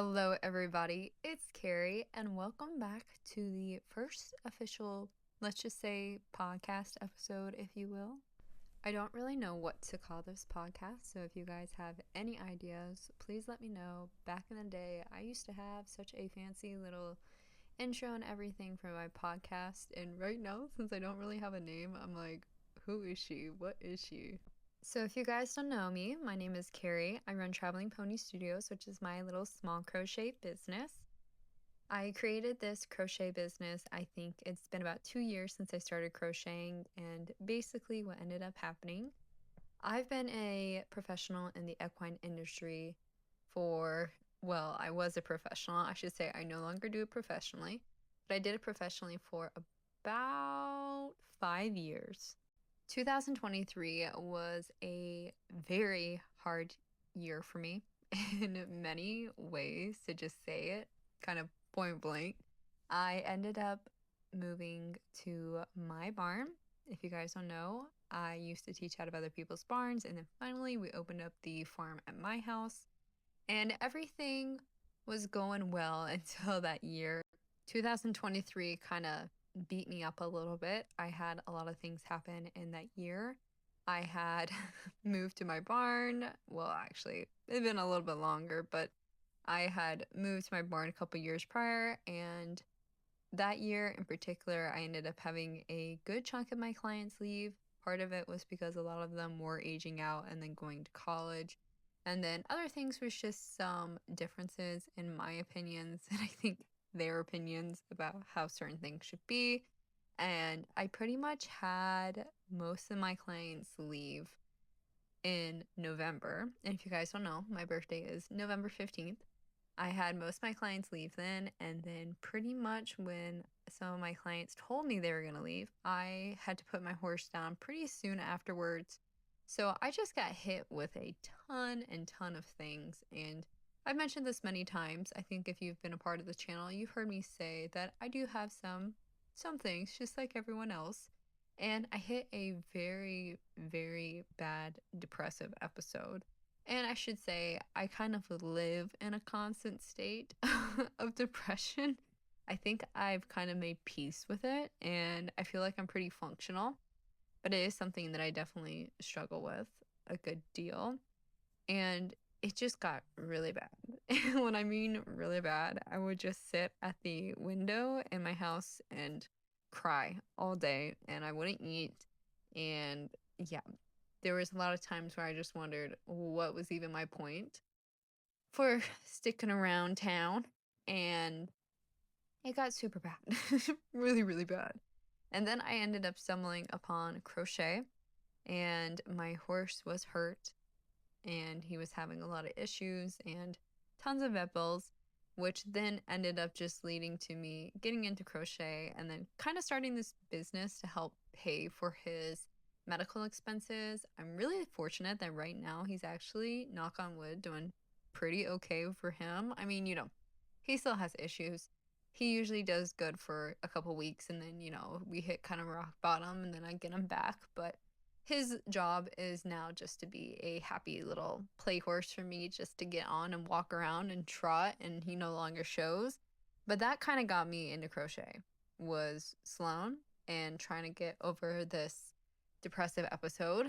Hello, everybody. It's Carrie, and welcome back to the first official, let's just say, podcast episode, if you will. I don't really know what to call this podcast, so if you guys have any ideas, please let me know. Back in the day, I used to have such a fancy little intro and everything for my podcast, and right now, since I don't really have a name, I'm like, who is she? What is she? So if you guys don't know me, my name is Carri. I run Traveling Pony Studios, which is my little small crochet business. I created this crochet business, I think it's been about 2 years since I started crocheting, and basically what ended up happening, I've been a professional in the equine industry I was a professional. I should say I no longer do it professionally, but I did it professionally for about 5 years. 2023 was a very hard year for me in many ways, to just say it kind of point blank. I ended up moving to my barn. If you guys don't know, I used to teach out of other people's barns, and then finally we opened up the farm at my house, and everything was going well until that year. 2023 kind of beat me up a little bit. I had a lot of things happen in that year. I had moved to my barn. Well, actually, it's been a little bit longer, but I had moved to my barn a couple years prior, and that year in particular, I ended up having a good chunk of my clients leave. Part of it was because a lot of them were aging out and then going to college. And then other things was just some differences in my opinions, and I think their opinions about how certain things should be. And I pretty much had most of my clients leave in November. And if you guys don't know, my birthday is November 15th. I had most of my clients leave then, and then pretty much when some of my clients told me they were going to leave, I had to put my horse down pretty soon afterwards. So I just got hit with a ton of things, and I've mentioned this many times. I think if you've been a part of the channel, you've heard me say that I do have some things, just like everyone else. And I hit a very bad depressive episode. And I should say, I kind of live in a constant state of depression. I think I've kind of made peace with it, and I feel like I'm pretty functional, but it is something that I definitely struggle with a good deal. And it just got really bad. When I mean really bad, I would just sit at the window in my house and cry all day, and I wouldn't eat. And yeah, there was a lot of times where I just wondered what was even my point for sticking around town. And it got super bad. Really bad. And then I ended up stumbling upon crochet, and my horse was hurt, and he was having a lot of issues and tons of vet bills, which then ended up just leading to me getting into crochet and then kind of starting this business to help pay for his medical expenses. I'm really fortunate that right now he's actually, knock on wood, doing pretty okay for him. I mean, he still has issues. He usually does good for a couple weeks, and then, we hit kind of rock bottom, and then I get him back. But his job is now just to be a happy little play horse for me, just to get on and walk around and trot, and he no longer shows. But that kind of got me into crochet, was Sloan, and trying to get over this depressive episode.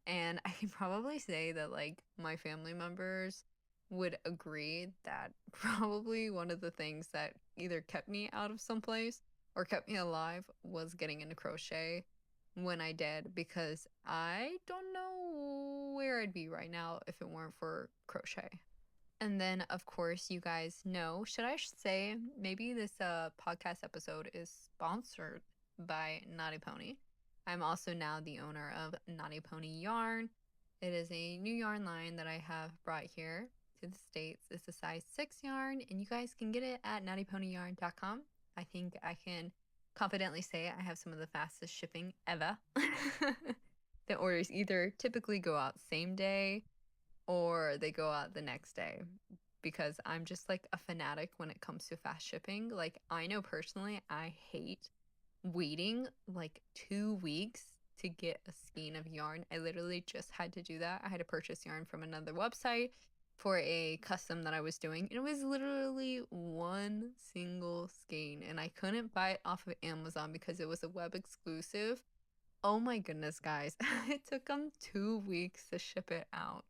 And I can probably say that, like, my family members would agree that probably one of the things that either kept me out of someplace or kept me alive was getting into crochet when I did, because I don't know where I'd be right now if it weren't for crochet. And then, of course, you guys know, should I say, maybe this podcast episode is sponsored by Knotty Pony. I'm also now the owner of Knotty Pony Yarn. It is a new yarn line that I have brought here to the States. It's a size 6 yarn, and you guys can get it at knottyponyyarn.com. I think I can confidently say I have some of the fastest shipping ever. The orders either typically go out same day or they go out the next day, because I'm just like a fanatic when it comes to fast shipping. Like, I know personally I hate waiting like 2 weeks to get a skein of yarn. I literally just had to do that. I had to purchase yarn from another website, for a custom that I was doing. It was literally one single skein, and I couldn't buy it off of Amazon because it was a web exclusive. Oh my goodness, guys. It took them 2 weeks to ship it out.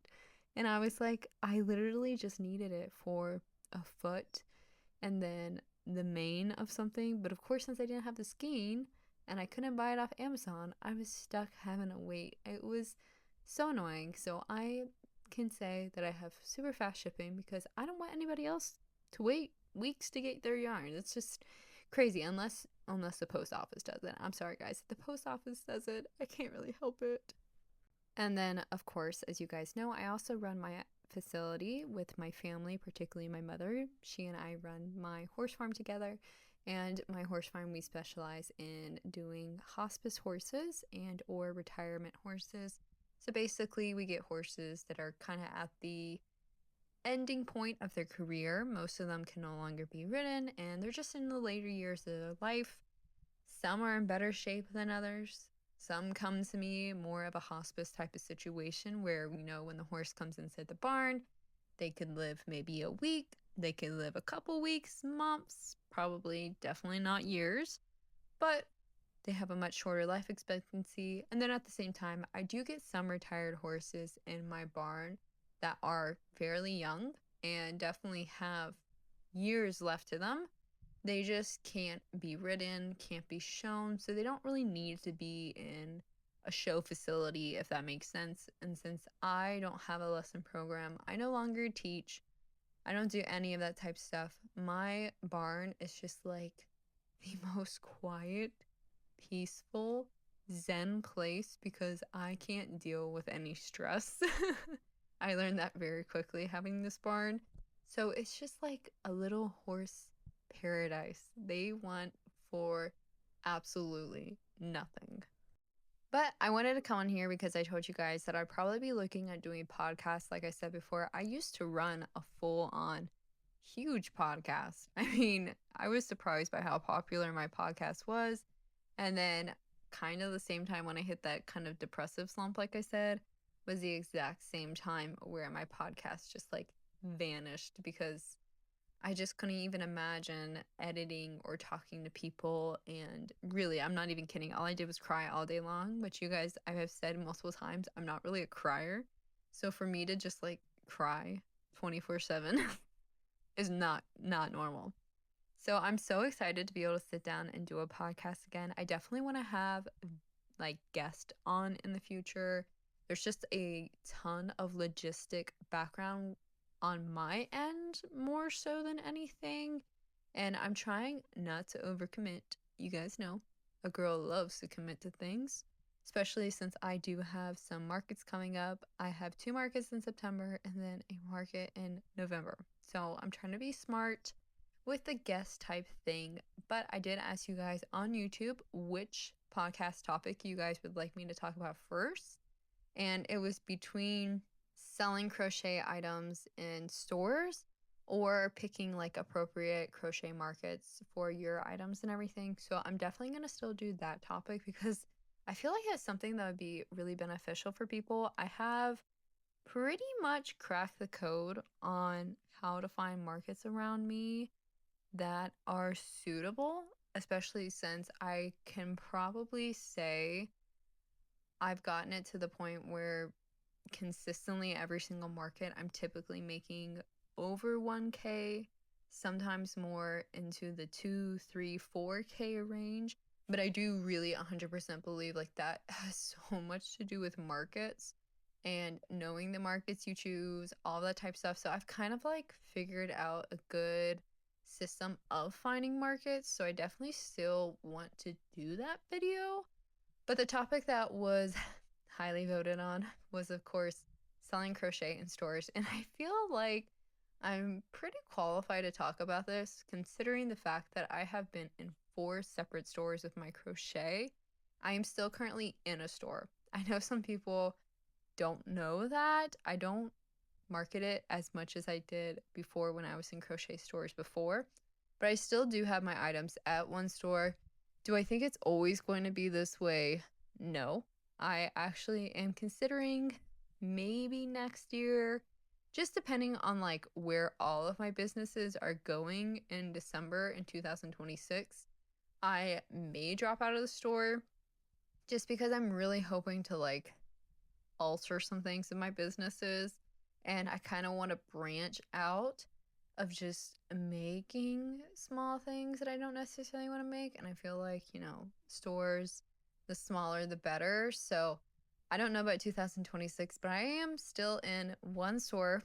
And I was like, I literally just needed it for a foot and then the mane of something. But of course, since I didn't have the skein and I couldn't buy it off Amazon, I was stuck having to wait. It was so annoying. So I can say that I have super fast shipping because I don't want anybody else to wait weeks to get their yarn. It's just crazy unless the post office does it. I'm sorry, guys. If the post office does it, I can't really help it. And then, of course, as you guys know, I also run my facility with my family, particularly my mother. She and I run my horse farm together. And my horse farm, we specialize in doing hospice horses and or retirement horses. So basically, we get horses that are kind of at the ending point of their career. Most of them can no longer be ridden, and they're just in the later years of their life. Some are in better shape than others. Some come to me more of a hospice type of situation where, when the horse comes inside the barn, they could live maybe a week, they could live a couple weeks, months, probably definitely not years, but they have a much shorter life expectancy. And then at the same time, I do get some retired horses in my barn that are fairly young and definitely have years left to them. They just can't be ridden, can't be shown, so they don't really need to be in a show facility, if that makes sense. And since I don't have a lesson program, I no longer teach, I don't do any of that type of stuff. My barn is just like the most quiet, peaceful, zen place because I can't deal with any stress. I learned that very quickly having this barn. So it's just like a little horse paradise. They want for absolutely nothing. But I wanted to come on here because I told you guys that I'd probably be looking at doing podcasts. Like I said before, I used to run a full on huge podcast. I mean, I was surprised by how popular my podcast was. And then, kind of the same time when I hit that kind of depressive slump, like I said, was the exact same time where my podcast just like vanished because I just couldn't even imagine editing or talking to people. And really, I'm not even kidding. All I did was cry all day long. But you guys, I have said multiple times, I'm not really a crier. So for me to just like cry 24/7 is not normal. So I'm so excited to be able to sit down and do a podcast again. I definitely want to have like guest on in the future. There's just a ton of logistic background on my end more so than anything. And I'm trying not to overcommit. You guys know a girl loves to commit to things, especially since I do have some markets coming up. I have 2 markets in September and then a market in November. So I'm trying to be smart with the guest type thing. But I did ask you guys on YouTube which podcast topic you guys would like me to talk about first. And it was between selling crochet items in stores or picking like appropriate crochet markets for your items and everything. So I'm definitely going to still do that topic because I feel like it's something that would be really beneficial for people. I have pretty much cracked the code on how to find markets around me that are suitable, especially since I can probably say I've gotten it to the point where consistently every single market I'm typically making over 1K, sometimes more into the 2, 3, 4K range. But I do really 100% believe like that has so much to do with markets and knowing the markets you choose, all that type of stuff. So I've kind of like figured out a good system of finding markets. So I definitely still want to do that video. But the topic that was highly voted on was, of course, selling crochet in stores. And I feel like I'm pretty qualified to talk about this, considering the fact that I have been in 4 separate stores with my crochet. I am still currently in a store. I know some people don't know that. I don't market it as much as I did before when I was in crochet stores before, but I still do have my items at one store. Do I think it's always going to be this way? No. I actually am considering maybe next year just depending on like where all of my businesses are going in December in 2026, I may drop out of the store just because I'm really hoping to like alter some things in my businesses, and I kind of want to branch out of just making small things that I don't necessarily want to make. And I feel like, stores, the smaller the better. So I don't know about 2026, but I am still in one store.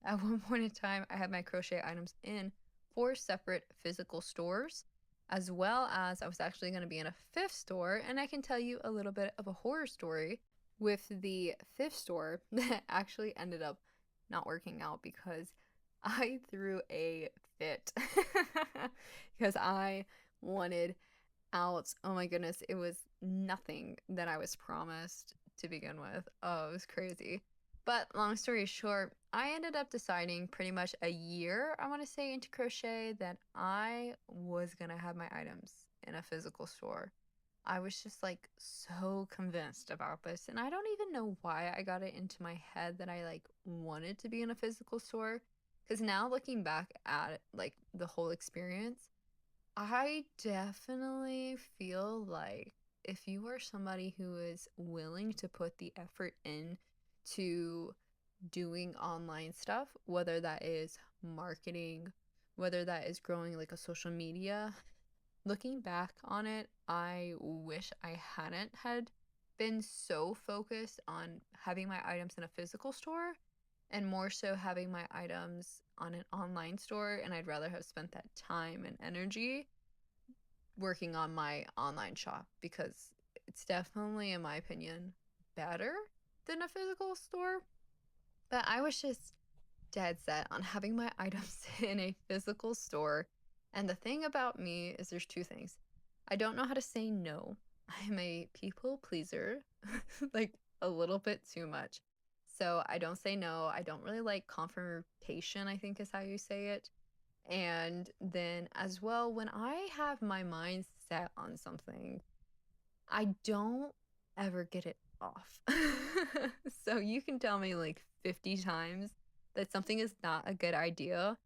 At one point in time, I had my crochet items in 4 separate physical stores, as well as I was actually going to be in a 5th store. And I can tell you a little bit of a horror story with the 5th store that actually ended up not working out because I threw a fit because I wanted out. Oh my goodness, it was nothing that I was promised to begin with. Oh, it was crazy. But long story short, I ended up deciding pretty much a year, I want to say, into crochet that I was going to have my items in a physical store. I was just like so convinced about this, and I don't even know why I got it into my head that I like wanted to be in a physical store, because now looking back at it, like the whole experience, I definitely feel like if you are somebody who is willing to put the effort in to doing online stuff, whether that is marketing, whether that is growing like a social media, looking back on it, I wish I hadn't had been so focused on having my items in a physical store and more so having my items on an online store. And I'd rather have spent that time and energy working on my online shop because it's definitely, in my opinion, better than a physical store. But I was just dead set on having my items in a physical store. And the thing about me is there's 2 things. I don't know how to say no. I'm a people pleaser, like a little bit too much. So I don't say no. I don't really like confrontation, I think is how you say it. And then as well, when I have my mind set on something, I don't ever get it off. So you can tell me like 50 times that something is not a good idea,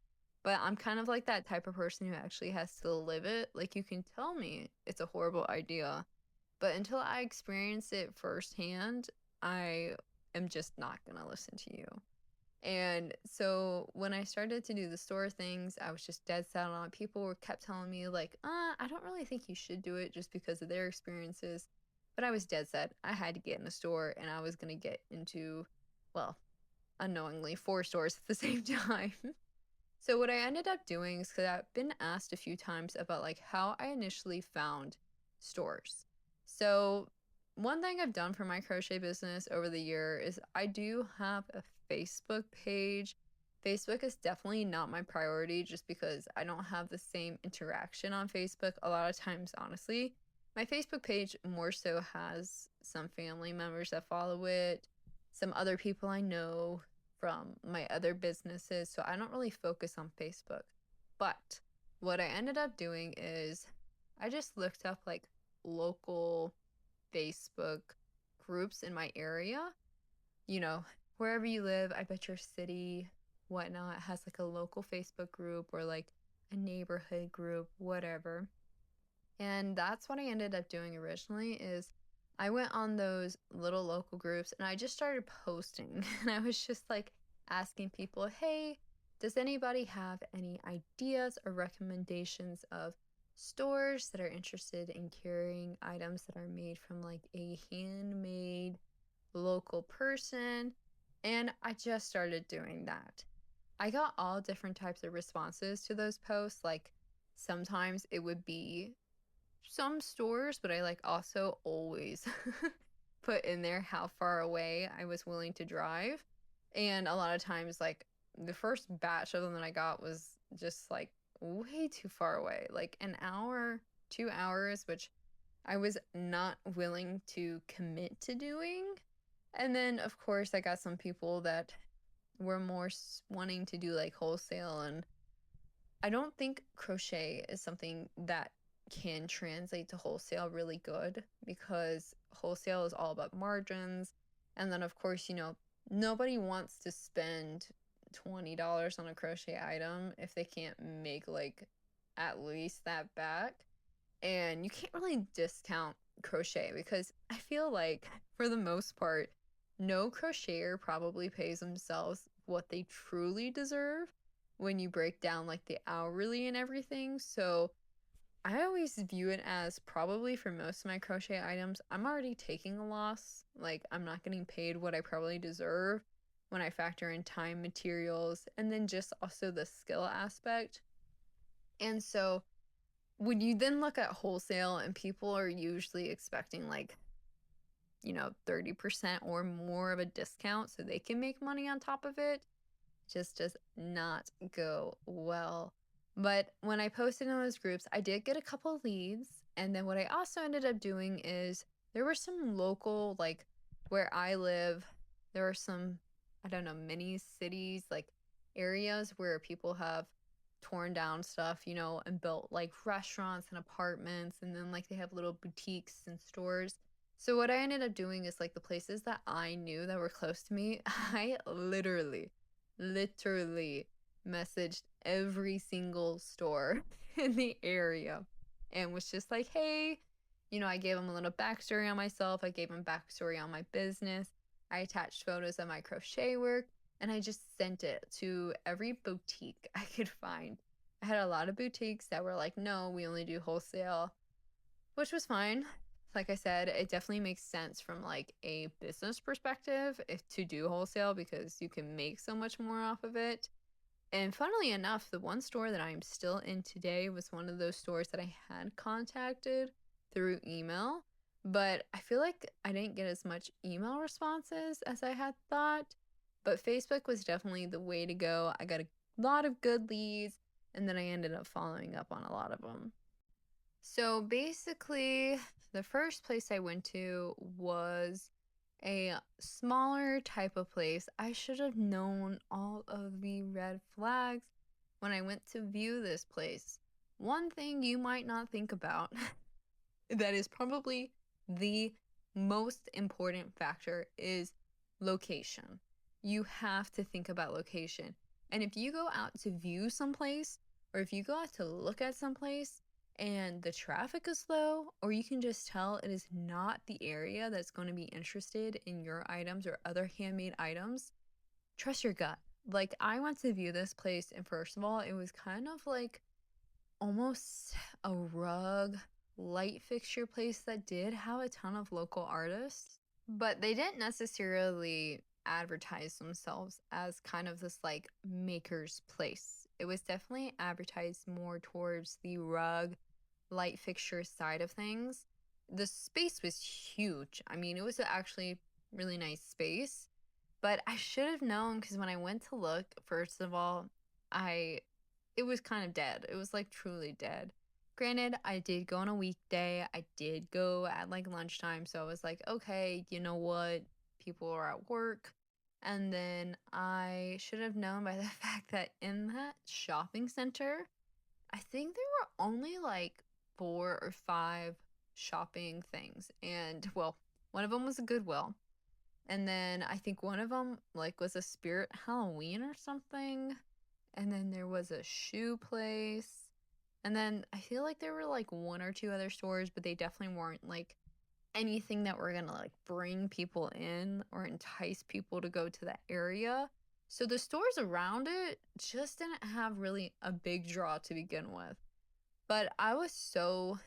but I'm kind of like that type of person who actually has to live it. Like you can tell me it's a horrible idea, but until I experience it firsthand, I am just not going to listen to you. And so when I started to do the store things, I was just dead set on it. People were kept telling me like, I don't really think you should do it just because of their experiences. But I was dead set. I had to get in a store and I was going to get into, well, unknowingly 4 stores at the same time. So what I ended up doing is because I've been asked a few times about like how I initially found stores. So one thing I've done for my crochet business over the year is I do have a Facebook page. Facebook is definitely not my priority just because I don't have the same interaction on Facebook a lot of times, honestly. My Facebook page more so has some family members that follow it, some other people I know from my other businesses, so I don't really focus on Facebook. But what I ended up doing is I just looked up like local Facebook groups in my area. You know, wherever you live, I bet your city, whatnot, has like a local Facebook group or like a neighborhood group, whatever. And that's what I ended up doing originally is I went on those little local groups and I just started posting and I was just like asking people, "Hey, does anybody have any ideas or recommendations of stores that are interested in carrying items that are made from like a handmade local person?" And I just started doing that. I got all different types of responses to those posts. Like sometimes it would be some stores, but I like also always put in there how far away I was willing to drive. And a lot of times, like the first batch of them that I got was just like way too far away, like an hour, 2 hours, which I was not willing to commit to doing. And then, of course, I got some people that were more wanting to do like wholesale, and I don't think crochet is something that can translate to wholesale really good because wholesale is all about margins. And then, of course, nobody wants to spend $20 on a crochet item if they can't make like at least that back. And you can't really discount crochet because I feel like for the most part, no crocheter probably pays themselves what they truly deserve when you break down like the hourly and everything. So I always view it as probably for most of my crochet items, I'm already taking a loss. Like, I'm not getting paid what I probably deserve when I factor in time, materials, and then just also the skill aspect. And so when you then look at wholesale and people are usually expecting like, 30% or more of a discount so they can make money on top of it, just does not go well. But when I posted in those groups, I did get a couple leads. And then what I also ended up doing is there were some local, like where I live, there are some, I don't know, mini cities, like areas where people have torn down stuff, and built like restaurants and apartments. And then like they have little boutiques and stores. So what I ended up doing is like the places that I knew that were close to me, I literally messaged every single store in the area and was just like, hey, I gave them a little backstory on myself. I gave them backstory on my business. I attached photos of my crochet work and I just sent it to every boutique I could find. I had a lot of boutiques that were like, no, we only do wholesale, which was fine. Like I said, it definitely makes sense from like a business perspective to do wholesale because you can make so much more off of it. And funnily enough, the one store that I'm still in today was one of those stores that I had contacted through email, but I feel like I didn't get as much email responses as I had thought. But Facebook was definitely the way to go. I got a lot of good leads, and then I ended up following up on a lot of them. So basically, the first place I went to was a smaller type of place. I should have known all of the red flags when I went to view this place. One thing you might not think about that is probably the most important factor is location. You have to think about location. And if you go out to view someplace, or if you go out to look at someplace and the traffic is low, or you can just tell it is not the area that's going to be interested in your items or other handmade items, trust your gut. Like, I went to view this place, and first of all, it was kind of like almost a rug light fixture place that did have a ton of local artists, but they didn't necessarily advertise themselves as kind of this like maker's place. It was definitely advertised more towards the rug light fixture side of things. The space was huge. I mean, it was actually really nice space, but I should have known because when I went to look, first of all, it was kind of dead. It was like truly dead. Granted, I did go on a weekday. I did go at like lunchtime, so I was like, okay, you know what? People are at work. And then I should have known by the fact that in that shopping center, I think there were only like 4 or 5 shopping things. And well, one of them was a Goodwill. And then I think one of them like was a Spirit Halloween or something. And then there was a shoe place. And then I feel like there were like 1 or 2 other stores, but they definitely weren't like anything that were gonna like bring people in or entice people to go to that area. So the stores around it just didn't have really a big draw to begin with. But I was so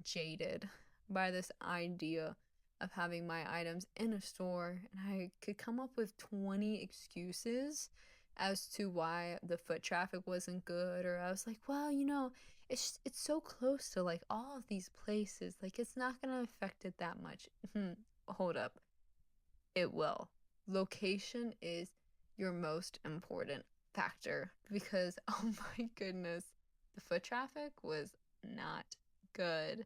jaded by this idea of having my items in a store, and I could come up with 20 excuses as to why the foot traffic wasn't good, or I was like, well, it's so close to like all of these places, like it's not gonna affect it that much. Hold up, it will. Location is your most important factor because oh my goodness, the foot traffic was not good.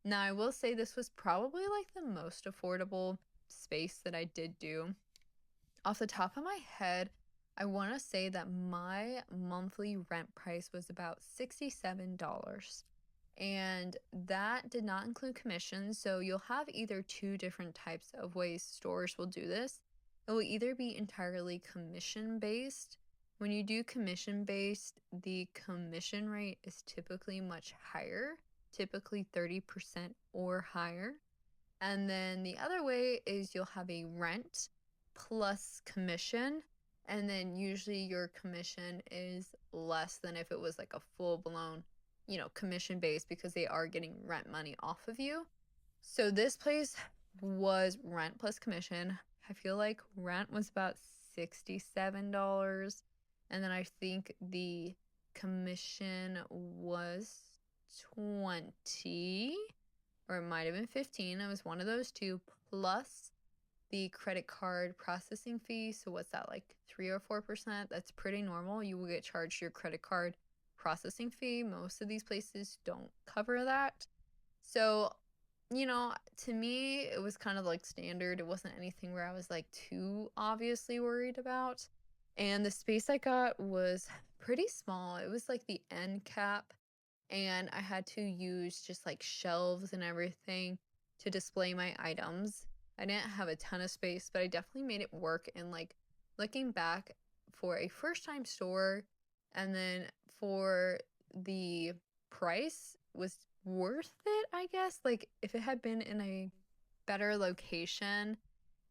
Now, I will say this was probably like the most affordable space that I did do. Off the top of my head, I want to say that my monthly rent price was about $67. And that did not include commissions. So you'll have either 2 different types of ways stores will do this. It will either be entirely commission based, When you do commission based, the commission rate is typically much higher, typically 30% or higher. And then the other way is you'll have a rent plus commission, and then usually your commission is less than if it was like a full-blown, commission based, because they are getting rent money off of you. So this place was rent plus commission. I feel like rent was about $67, and then I think the commission was 20, or it might have been 15. It was one of those two, plus the credit card processing fee. So what's that, like 3 or 4%? That's pretty normal. You will get charged your credit card processing fee. Most of these places don't cover that. So, to me, it was kind of like standard. It wasn't anything where I was like too obviously worried about. And the space I got was pretty small. It was like the end cap, and I had to use just like shelves and everything to display my items. I didn't have a ton of space, but I definitely made it work. And like looking back, for a first time store, and then for the price, was worth it, I guess. Like if it had been in a better location,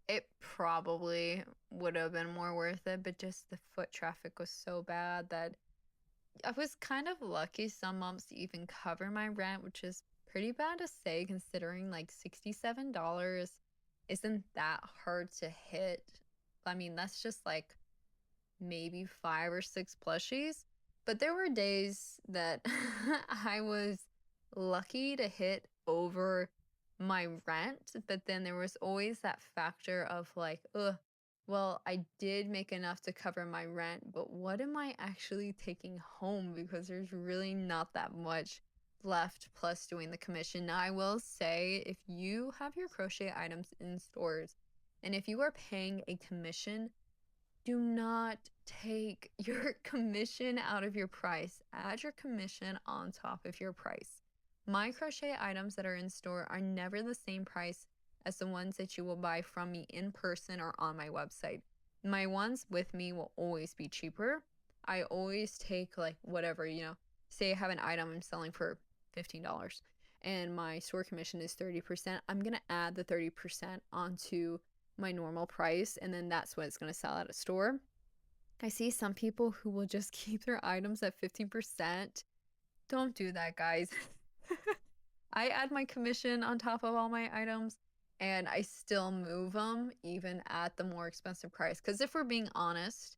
it probably would have been more worth it, but just the foot traffic was so bad that I was kind of lucky some months to even cover my rent, which is pretty bad to say considering like $67 isn't that hard to hit. I mean, that's just like maybe 5 or 6 plushies. But there were days that I was lucky to hit over my rent, but then there was always that factor of like, ugh, well, I did make enough to cover my rent, but what am I actually taking home? Because there's really not that much left plus doing the commission. Now, I will say, if you have your crochet items in stores and if you are paying a commission, do not take your commission out of your price. Add your commission on top of your price. My crochet items that are in store are never the same price as the ones that you will buy from me in person or on my website. My ones with me will always be cheaper. I always take like whatever, say I have an item I'm selling for $15 and my store commission is 30%. I'm going to add the 30% onto my normal price, and then that's what it's going to sell at a store. I see some people who will just keep their items at 50%. Don't do that, guys. I add my commission on top of all my items, and I still move them even at the more expensive price. Because if we're being honest,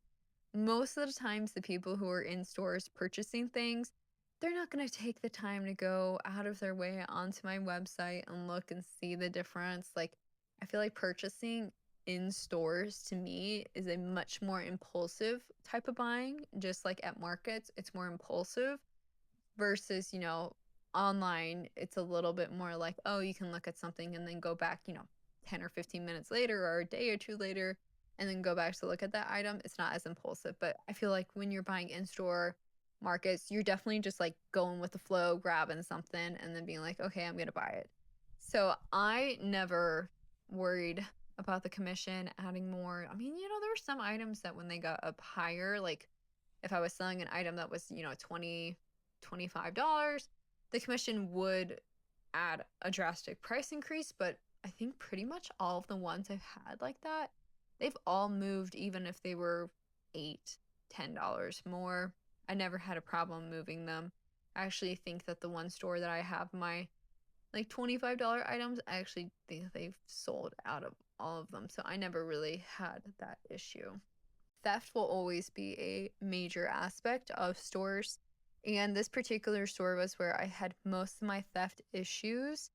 most of the times the people who are in stores purchasing things, they're not going to take the time to go out of their way onto my website and look and see the difference. Like, I feel like purchasing in stores to me is a much more impulsive type of buying. Just like at markets, it's more impulsive versus, online, it's a little bit more like, oh, you can look at something and then go back, 10 or 15 minutes later or a day or two later and then go back to look at that item. It's not as impulsive. But I feel like when you're buying in store markets, you're definitely just like going with the flow, grabbing something and then being like, okay, I'm going to buy it. So I never worried about the commission adding more. I mean, there were some items that when they got up higher, like if I was selling an item that was, $20, $25, the commission would add a drastic price increase. But I think pretty much all of the ones I've had like that, they've all moved, even if they were $8, $10 more. I never had a problem moving them. I actually think that the one store that I have my like $25 items, I actually think they've sold out of all of them. So I never really had that issue. Theft will always be a major aspect of stores. And this particular store was where I had most of my theft issues.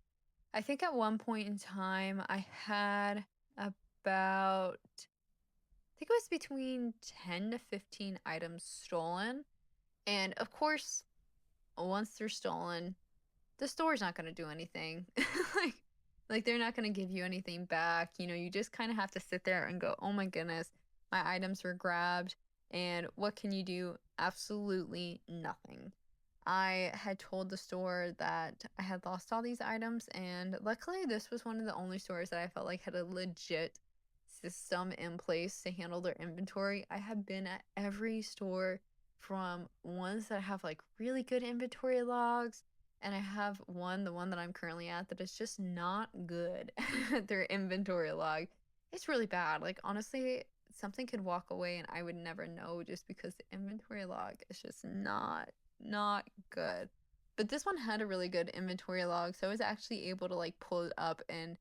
I think at one point in time, I had about, I think it was between 10 to 15 items stolen. And of course, once they're stolen, the store's not going to do anything. like they're not going to give you anything back. You just kind of have to sit there and go, oh my goodness, my items were grabbed. And what can you do? Absolutely nothing. I had told the store that I had lost all these items, and luckily this was one of the only stores that I felt like had a legit system in place to handle their inventory. I have been at every store, from ones that have like really good inventory logs, and I have the one that I'm currently at, that is just not good at their inventory log. It's really bad. Like, honestly, something could walk away and I would never know, just because the inventory log is just not good. But this one had a really good inventory log, so I was actually able to like pull it up and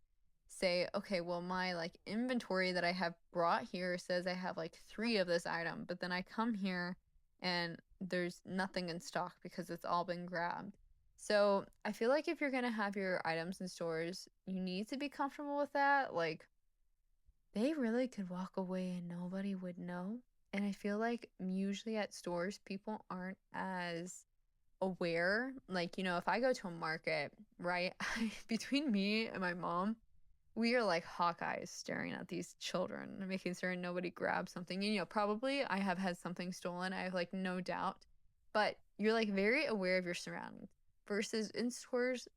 say, okay, well, my like inventory that I have brought here says I have like 3 of this item, but then I come here and there's nothing in stock because it's all been grabbed. So I feel like if you're gonna have your items in stores, you need to be comfortable with that. Like, they really could walk away and nobody would know. And I feel like usually at stores, people aren't as aware. Like, if I go to a market, right? Between me and my mom, we are like hawkeyes staring at these children and making sure nobody grabs something. And, probably I have had something stolen. I have like no doubt. But you're like very aware of your surroundings. Versus in stores,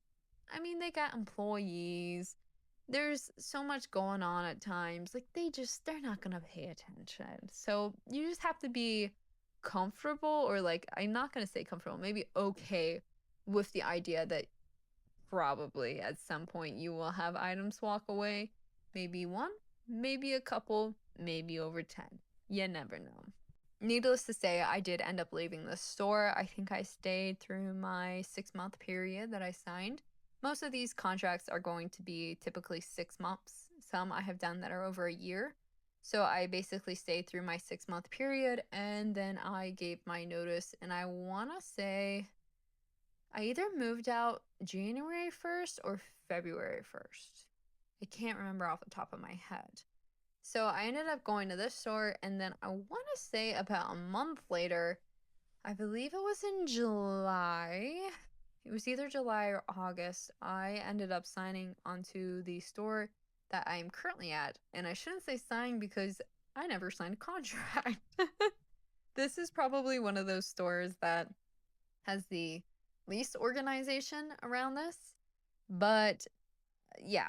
I mean, they got employees. There's so much going on at times. Like, they're not going to pay attention. So you just have to be comfortable, or like, I'm not going to say comfortable, maybe okay with the idea that probably at some point you will have items walk away. Maybe one, maybe a couple, maybe over 10. You never know. Needless to say, I did end up leaving the store. I think I stayed through my 6-month period that I signed. Most of these contracts are going to be typically 6 months. Some I have done that are over a year. So I basically stayed through my 6-month period, and then I gave my notice, and I want to say I either moved out January 1st or February 1st. I can't remember off the top of my head. So I ended up going to this store, and then I want to say about a month later, I believe it was in July. It was either July or August. I ended up signing onto the store that I am currently at. And I shouldn't say sign because I never signed a contract. This is probably one of those stores that has the least organization around this. But yeah.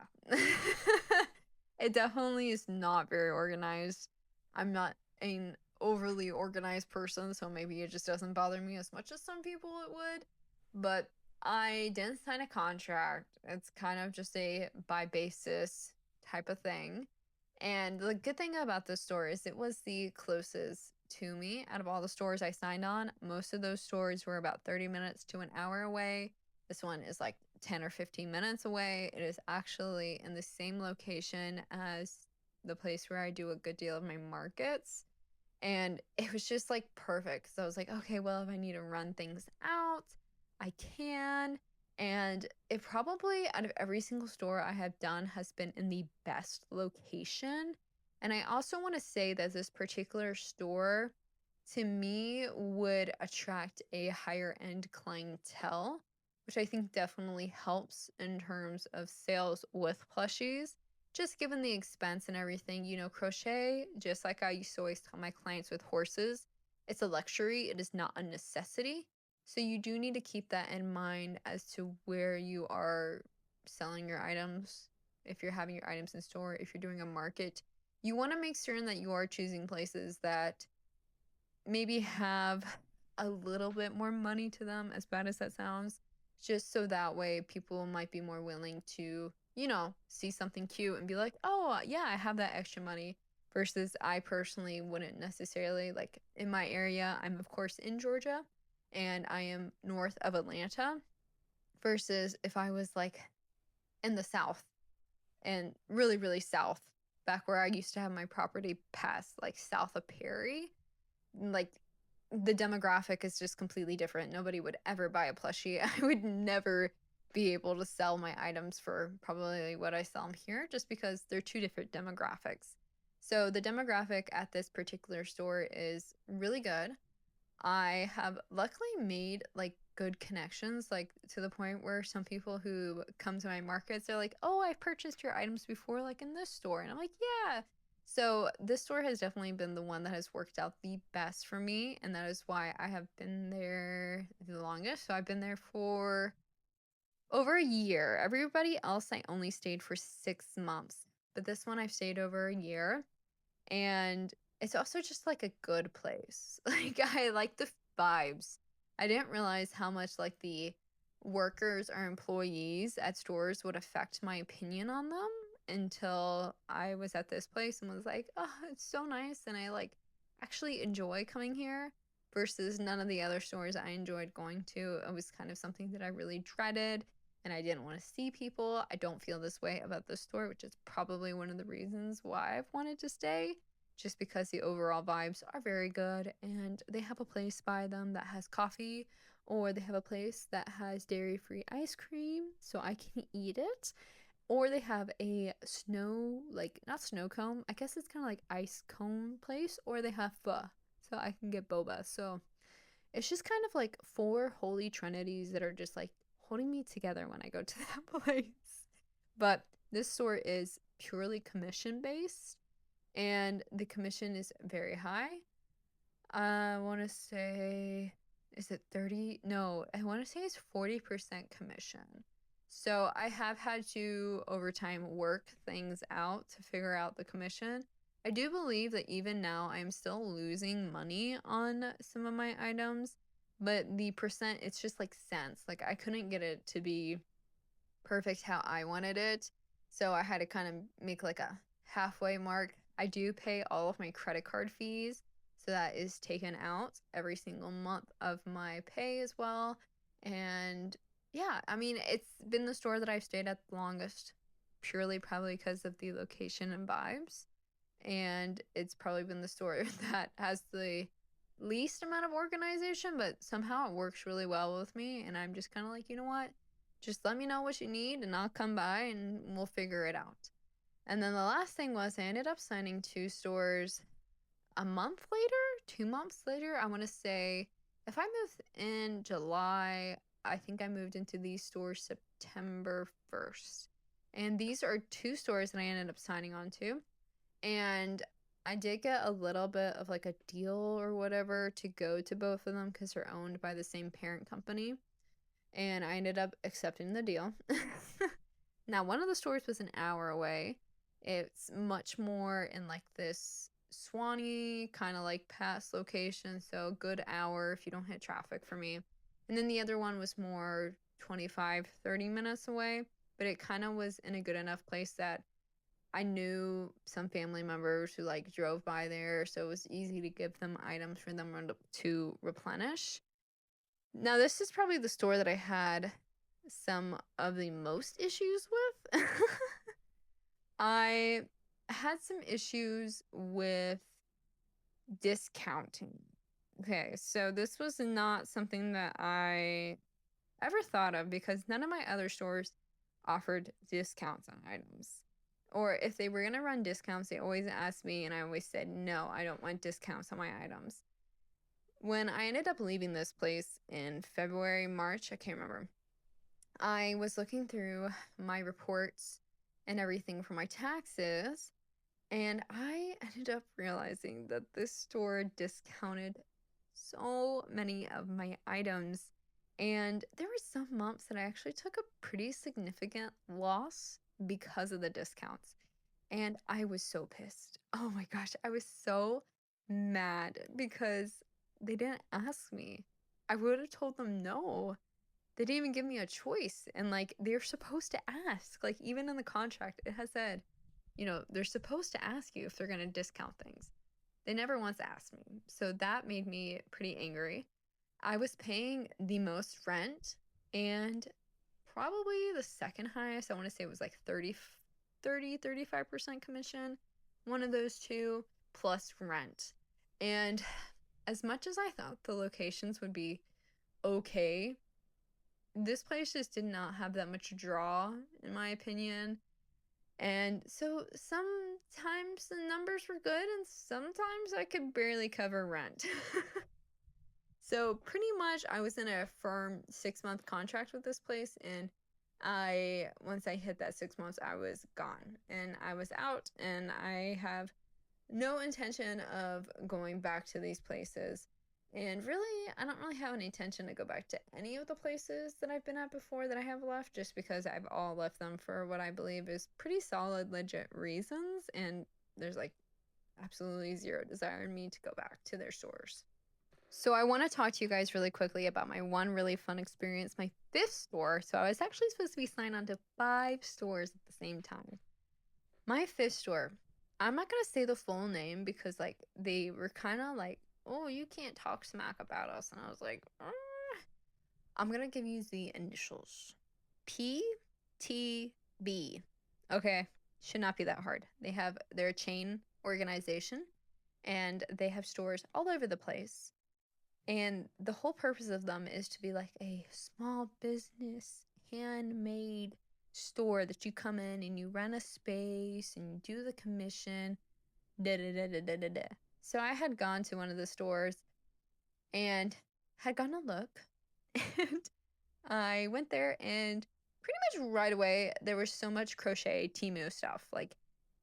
It definitely is not very organized. I'm not an overly organized person, so maybe it just doesn't bother me as much as some people it would. But I didn't sign a contract. It's kind of just a by basis type of thing. And the good thing about this store is it was the closest to me out of all the stores I signed on. Most of those stores were about 30 minutes to an hour away. This one is like 10 or 15 minutes away. It is actually in the same location as the place where I do a good deal of my markets. And it was just like perfect. So I was like, okay, well, if I need to run things out, I can. And it probably, out of every single store I have done, has been in the best location. And I also want to say that this particular store, to me, would attract a higher end clientele, which I think definitely helps in terms of sales with plushies. Just given the expense and everything, crochet, just like I used to always tell my clients with horses, it's a luxury, it is not a necessity. So you do need to keep that in mind as to where you are selling your items. If you're having your items in store, if you're doing a market, you want to make certain that you are choosing places that maybe have a little bit more money to them, as bad as that sounds, just so that way people might be more willing to, see something cute and be like, oh, yeah, I have that extra money. Versus I personally wouldn't necessarily, like, in my area, I'm of course in Georgia and I am north of Atlanta, versus if I was like in the south and really, really south, back where I used to have my property past like south of Perry, like the demographic is just completely different. Nobody would ever buy a plushie. I would never be able to sell my items for probably what I sell them here, just because they're two different demographics. So the demographic at this particular store is really good. I have luckily made like good connections, like to the point where some people who come to my markets, they're like, oh, I've purchased your items before, like in this store. And I'm like, yeah. So this store has definitely been the one that has worked out the best for me. And that is why I have been there the longest. So I've been there for over a year. Everybody else, I only stayed for 6 months. but this one I've stayed over a year, and it's also just like a good place. Like, I like the vibes. I didn't realize how much like the workers or employees at stores would affect my opinion on them until I was at this place and was like, oh, it's so nice, and I like actually enjoy coming here versus none of the other stores I enjoyed going to. It was kind of something that I really dreaded, and I didn't want to see people. I don't feel this way about this store, which is probably one of the reasons why I've wanted to stay, just because the overall vibes are very good, and they have a place by them that has coffee, or they have a place that has dairy-free ice cream so I can eat it, or they have a snow, like, not snow cone, I guess it's kind of like ice cone place, or they have pho so I can get boba. So it's just kind of like four holy trinities that are just like holding me together when I go to that place. But this store is purely commission based, and the commission is very high. I want to say, is it 30? No, I want to say it's 40% commission. So I have had to, over time, work things out to figure out the commission. I do believe that even now I'm still losing money on some of my items, but the percent, it's just like cents. Like, I couldn't get it to be perfect how I wanted it. So I had to kind of make like a halfway mark. I do pay all of my credit card fees, so that is taken out every single month of my pay as well. And yeah, I mean, it's been the store that I've stayed at the longest, purely probably because of the location and vibes. And it's probably been the store that has the least amount of organization, but somehow it works really well with me. And I'm just kind of like, you know what? Just let me know what you need and I'll come by and we'll figure it out. And then the last thing was I ended up signing two stores a month later, 2 months later. I want to say if I moved in July, I think I moved into these stores September 1st. And these are two stores that I ended up signing on to. And I did get a little bit of like a deal or whatever to go to both of them because they're owned by the same parent company. And I ended up accepting the deal. Now, one of the stores was an hour away. It's much more in like this Swanee kind of like past location, so a good hour if you don't hit traffic for me. And then the other one was more 25, 30 minutes away, but it kind of was in a good enough place that I knew some family members who like drove by there, so it was easy to give them items for them to replenish. Now, this is probably the store that I had some of the most issues with. I had some issues with discounting. Okay, so this was not something that I ever thought of because none of my other stores offered discounts on items. Or if they were going to run discounts, they always asked me, and I always said, no, I don't want discounts on my items. When I ended up leaving this place in February, March, I can't remember, I was looking through my reports and everything for my taxes, and I ended up realizing that this store discounted so many of my items. And there were some months that I actually took a pretty significant loss because of the discounts. And I was so pissed. Oh my gosh, I was so mad because they didn't ask me. I would have told them no. They didn't even give me a choice. And like, they're supposed to ask. Like, even in the contract, it has said, you know, they're supposed to ask you if they're going to discount things. They never once asked me. So that made me pretty angry. I was paying the most rent and probably the second highest. I want to say it was like 35% commission. One of those two plus rent. And as much as I thought the locations would be okay, this place just did not have that much draw, in my opinion. And so sometimes the numbers were good and sometimes I could barely cover rent. So pretty much I was in a firm 6-month contract with this place, and once I hit that 6 months, I was gone and I was out, and I have no intention of going back to these places. And really, I don't really have any intention to go back to any of the places that I've been at before that I have left, just because I've all left them for what I believe is pretty solid, legit reasons, and there's like absolutely zero desire in me to go back to their stores. So I want to talk to you guys really quickly about my one really fun experience, my 5th store. So I was actually supposed to be signed on to 5 stores at the same time. My 5th store, I'm not going to say the full name because like they were kind of like, oh, you can't talk smack about us. And I was like, I'm going to give you the initials. PTB. Okay, should not be that hard. They're a chain organization and they have stores all over the place. And the whole purpose of them is to be like a small business, handmade store that you come in and you rent a space and you do the commission. Da da da da da da da. So I had gone to one of the stores and had gone to look, and I went there, and pretty much right away there was so much crochet Temu stuff like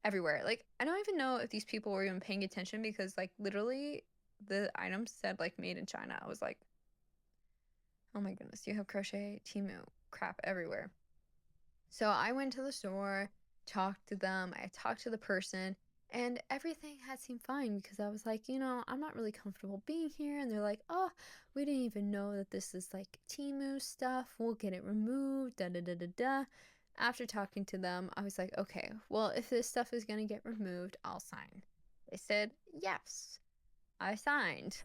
everywhere. Like I don't even know if these people were even paying attention because like literally the items said like made in China. I was like, oh my goodness, you have crochet Temu crap everywhere. So I went to the store, talked to them, I talked to the person, and everything had seemed fine because I was like, I'm not really comfortable being here. And they're like, oh, we didn't even know that this is like Temu stuff. We'll get it removed, da da da da da. After talking to them, I was like, okay, well, if this stuff is going to get removed, I'll sign. They said, yes. I signed.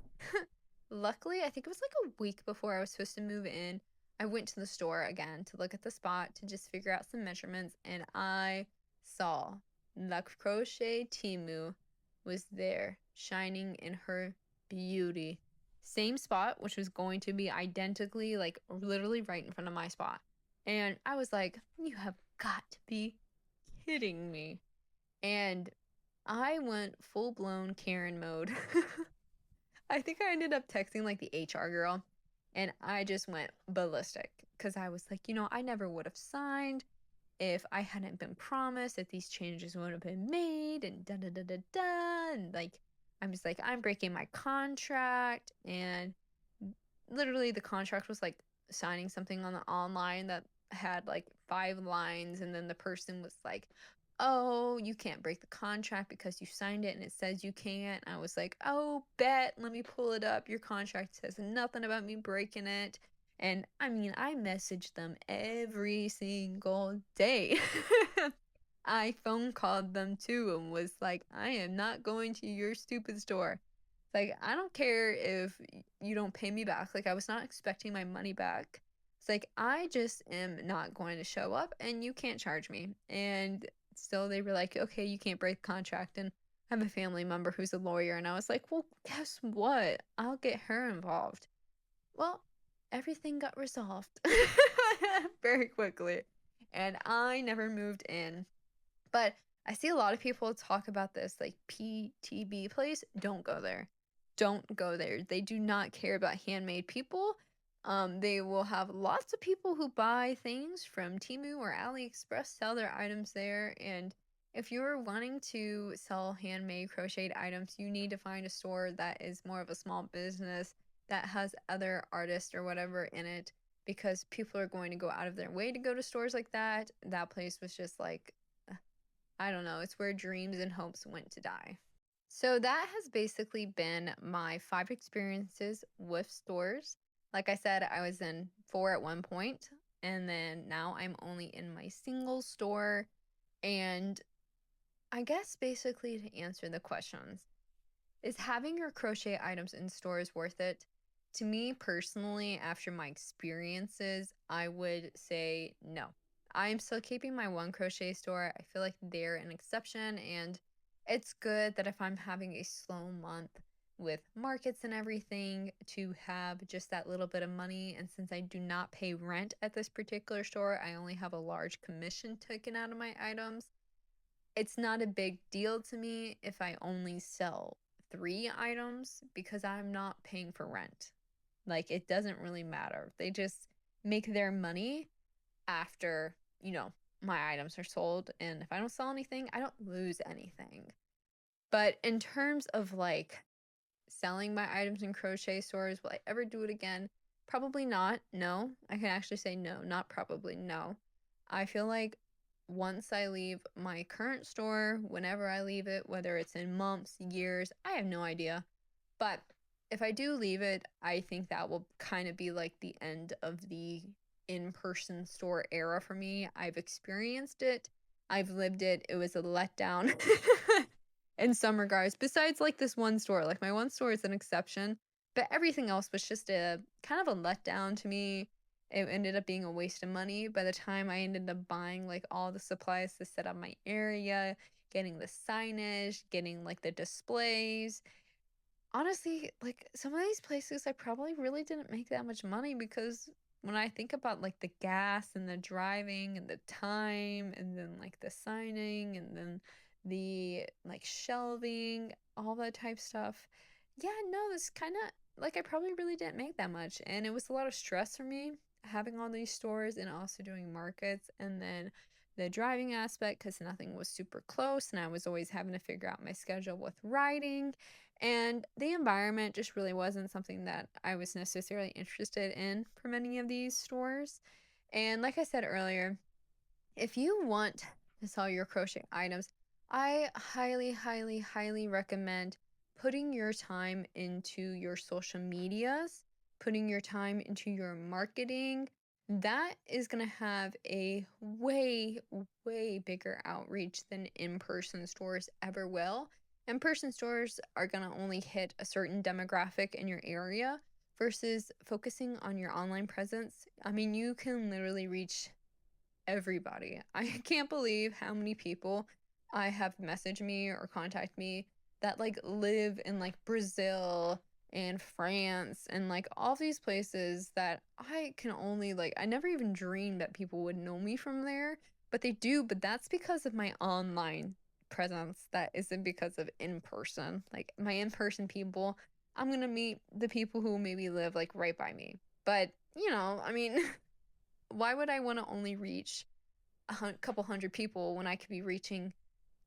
Luckily, I think it was like a week before I was supposed to move in. I went to the store again to look at the spot to just figure out some measurements, and I saw La Crochet Temu was there, shining in her beauty. Same spot, which was going to be identically, like literally right in front of my spot. And I was like, you have got to be kidding me. And I went full blown Karen mode. I think I ended up texting like the HR girl, and I just went ballistic because I was like, I never would have signed if I hadn't been promised that these changes would have been made, and da da da da da. And like, I'm just like, I'm breaking my contract. And literally, the contract was like signing something on the online that had like 5 lines, and then the person was like, oh, you can't break the contract because you signed it and it says you can't. I was like, oh, bet, let me pull it up. Your contract says nothing about me breaking it. And I mean, I messaged them every single day. I phone called them too and was like, I am not going to your stupid store. Like, I don't care if you don't pay me back. Like, I was not expecting my money back. It's like, I just am not going to show up and you can't charge me. And still, they were like, okay, you can't break the contract. And I have a family member who's a lawyer. And I was like, well, guess what? I'll get her involved. Well, everything got resolved very quickly. And I never moved in. But I see a lot of people talk about this, like PTB place. Don't go there. Don't go there. They do not care about handmade people. They will have lots of people who buy things from Temu or AliExpress, sell their items there. And if you're wanting to sell handmade crocheted items, you need to find a store that is more of a small business that has other artists or whatever in it, because people are going to go out of their way to go to stores like that. That place was just like, I don't know, it's where dreams and hopes went to die. So that has basically been my 5 experiences with stores. Like I said, I was in 4 at one point, and then now I'm only in my single store. And I guess basically to answer the questions, is having your crochet items in stores worth it? To me personally, after my experiences, I would say no. I'm still keeping my one crochet store. I feel like they're an exception, and it's good that if I'm having a slow month with markets and everything, to have just that little bit of money. And since I do not pay rent at this particular store, I only have a large commission taken out of my items. It's not a big deal to me if I only sell 3 items because I'm not paying for rent. Like, it doesn't really matter. They just make their money after, my items are sold. And if I don't sell anything, I don't lose anything. But in terms of like selling my items in crochet stores. Will I ever do it again? Probably not. No. I can actually say no, not probably. No. I feel like once I leave my current store, whenever I leave it, whether it's in months, years, I have no idea. But if I do leave it, I think that will kind of be like the end of the in-person store era for me. I've experienced it. I've lived it. It was a letdown in some regards. Besides like this one store, like my one store is an exception, but everything else was just a kind of a letdown to me. It ended up being a waste of money by the time I ended up buying like all the supplies to set up my area, getting the signage, getting like the displays. Honestly, like some of these places I probably really didn't make that much money because when I think about like the gas and the driving and the time and then like the signing and then the like shelving, all that type stuff. Yeah, no, this kind of like I probably really didn't make that much and it was a lot of stress for me having all these stores and also doing markets and then the driving aspect because nothing was super close and I was always having to figure out my schedule with riding and the environment just really wasn't something that I was necessarily interested in for many of these stores. And like I said earlier, if you want to sell your crochet items, I highly, highly, highly recommend putting your time into your social medias, putting your time into your marketing. That is going to have a way, way bigger outreach than in-person stores ever will. In-person stores are going to only hit a certain demographic in your area versus focusing on your online presence. I mean, you can literally reach everybody. I can't believe how many people I have messaged me or contact me that like live in like Brazil and France and like all these places that I can only like I never even dreamed that people would know me from there, but they do, but that's because of my online presence. That isn't because of in person. Like my in-person people, I'm going to meet the people who maybe live like right by me. But, you know, I mean, why would I want to only reach couple hundred people when I could be reaching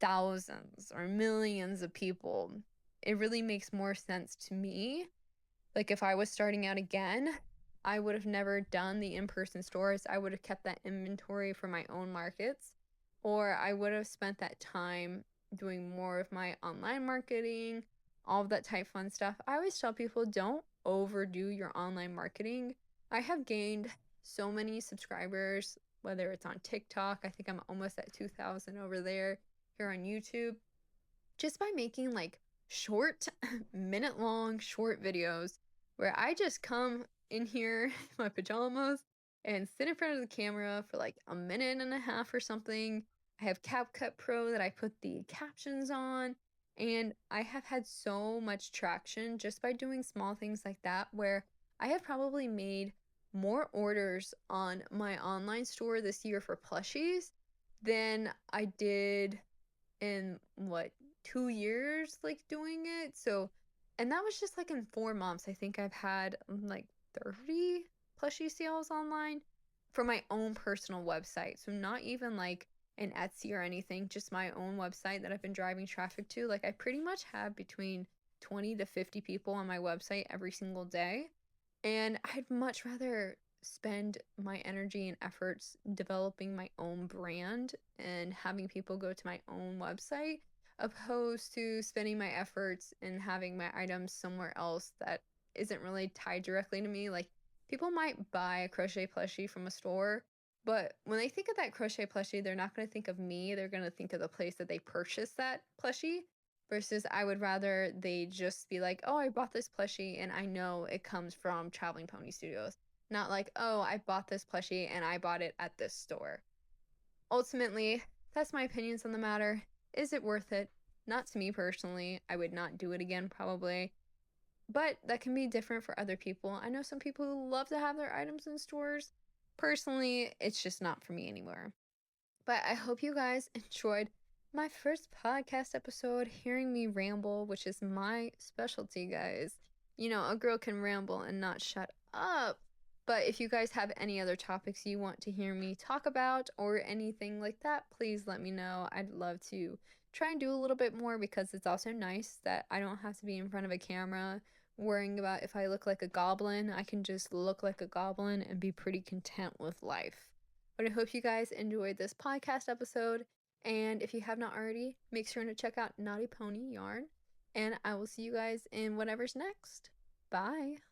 thousands or millions of people? It really makes more sense to me. Like if I was starting out again, I would have never done the in-person stores. I would have kept that inventory for my own markets, or I would have spent that time doing more of my online marketing, all of that type fun stuff. I always tell people don't overdo your online marketing. I have gained so many subscribers, whether it's on TikTok, I think I'm almost at 2,000 over there, here on YouTube, just by making like short, minute long, short videos where I just come in here in my pajamas and sit in front of the camera for like a minute and a half or something. I have CapCut Pro that I put the captions on, and I have had so much traction just by doing small things like that where I have probably made more orders on my online store this year for plushies than I did in what 2 years like doing it. So and that was just like in 4 months. I think I've had like 30 plushie sales online for my own personal website, so not even like an Etsy or anything, just my own website that I've been driving traffic to. Like I pretty much have between 20 to 50 people on my website every single day, and I'd much rather spend my energy and efforts developing my own brand and having people go to my own website opposed to spending my efforts and having my items somewhere else that isn't really tied directly to me. Like people might buy a crochet plushie from a store, but when they think of that crochet plushie, they're not going to think of me. They're going to think of the place that they purchased that plushie. Versus I would rather they just be like, oh, I bought this plushie and I know it comes from Traveling Pony Studios. Not like, oh, I bought this plushie and I bought it at this store. Ultimately, that's my opinions on the matter. Is it worth it? Not to me personally. I would not do it again probably. But that can be different for other people. I know some people who love to have their items in stores. Personally, it's just not for me anymore. But I hope you guys enjoyed my first podcast episode, hearing me ramble, which is my specialty, guys. You know, a girl can ramble and not shut up. But if you guys have any other topics you want to hear me talk about or anything like that, please let me know. I'd love to try and do a little bit more, because it's also nice that I don't have to be in front of a camera worrying about if I look like a goblin. I can just look like a goblin and be pretty content with life. But I hope you guys enjoyed this podcast episode, and if you have not already, make sure to check out Knotty Pony Yarn, and I will see you guys in whatever's next. Bye!